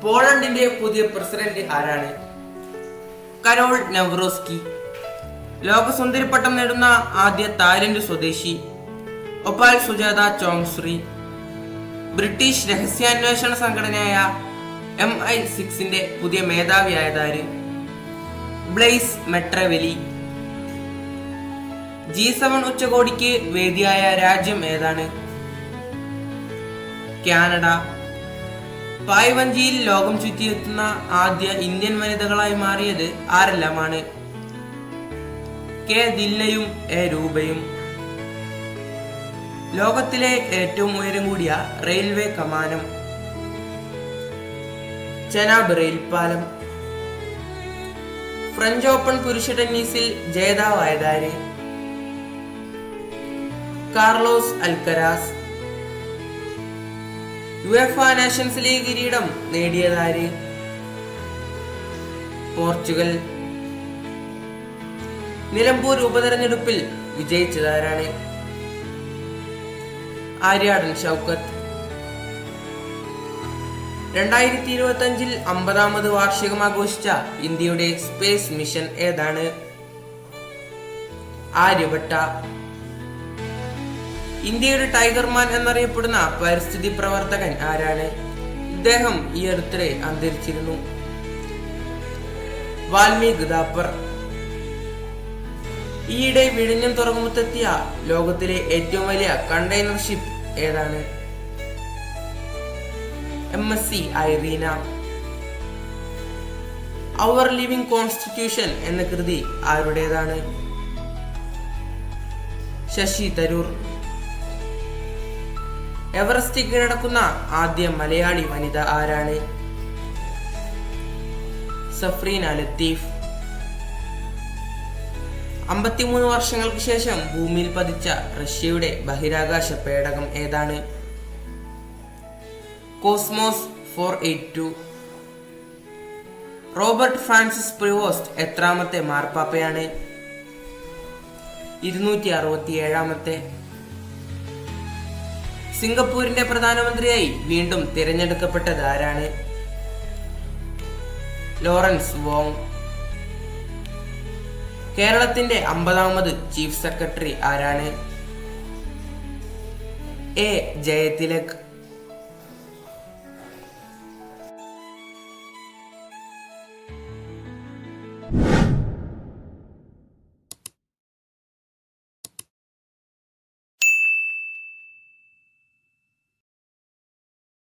പോളണ്ടിന്റെ പുതിയ പ്രസിഡന്റ് ആരാണ്? കരോൾ നവ്റോസ്കി. ലോക സുന്ദരിപ്പട്ടം നേടുന്ന ആദ്യ തായ്ലൻഡ് സ്വദേശി ഒപാൽ സുജാത ചോങ്ശ്രീ. ബ്രിട്ടീഷ് രഹസ്യാന്വേഷണ സംഘടനയായ MI6 പുതിയ മേധാവിയായതാര്? ബ്ലെയ്സ് മെട്രവെലി. G7 ഉച്ചകോടിക്ക് വേദിയായ രാജ്യം ഏതാണ്? കാനഡ. പായ്വഞ്ചിയിൽ ലോകം ചുറ്റിയെത്തുന്ന ആദ്യ ഇന്ത്യൻ വനിതകളായി മാറിയത് ആരെല്ലാമാണ്? K ദിൽനയും A രൂപയും. ലോകത്തിലെ ഏറ്റവും ഉയരം കൂടിയ റെയിൽവേ കമാനം? ചെനാബ് റെയിൽ പാലം. ഫ്രഞ്ച് ഓപ്പൺ പുരുഷ ടെന്നീസിൽ ജേതാവായതാര്? കാർലോസ് അൽക്കരാസ്. യുഎഫ നേഷൻസ് ലീഗ് കിരീടം നേടിയതാര്? പോർച്ചുഗൽ. നിലമ്പൂർ ഉപതെരഞ്ഞെടുപ്പിൽ വിജയിച്ചതാരാണ്? ആര്യാടൻ ഷൗക്കത്ത്. 2025 50ാമത് വാർഷികം ആഘോഷിച്ച ഇന്ത്യയുടെ സ്പേസ് മിഷൻ ഏതാണ്? ആര്യഭട്ട. ഇന്ത്യയുടെ ടൈഗർമാൻ എന്നറിയപ്പെടുന്ന പരിസ്ഥിതി പ്രവർത്തകൻ ആരാണ്? ഇദ്ദേഹം ഈ അടുത്തിടെ അന്തരിച്ചിരുന്നു. വാൽമീക് ദാപ്പർ. ഈയിടെ വിഴിഞ്ഞം തുറമുഖത്തെത്തിയ ലോകത്തിലെ ഏറ്റവും വലിയ കണ്ടെയ്നർ ഷിപ്പ് ഏതാണ്? MSC Irina. Our living constitution എന്ന കൃതി ആരുടേതാണ്? ശശി തരൂർ. എവറസ്റ്റ് കീഴടക്കുന്ന ആദ്യ മലയാളി വനിത ആരാണ്? സഫ്രീന ലത്തീഫ്. 53 വർഷങ്ങൾക്ക് ശേഷം ഭൂമിയിൽ പതിച്ച റഷ്യയുടെ ബഹിരാകാശ പേടകം ഏതാണ്? കോസ്മോസ് 482. റോബർട്ട് ഫ്രാൻസിസ് പ്രിവോസ്റ്റ് എത്രാമത്തെ മാർപ്പാപ്പയാണ്? 267ാമത്തെ. സിംഗപ്പൂരിന്റെ പ്രധാനമന്ത്രിയായി വീണ്ടും തിരഞ്ഞെടുക്കപ്പെട്ടത് ആരാണ്? Lawrence Wong. കേരളത്തിന്റെ 50ാമത് ചീഫ് സെക്രട്ടറി ആരാണ്? A ജയതിലക്.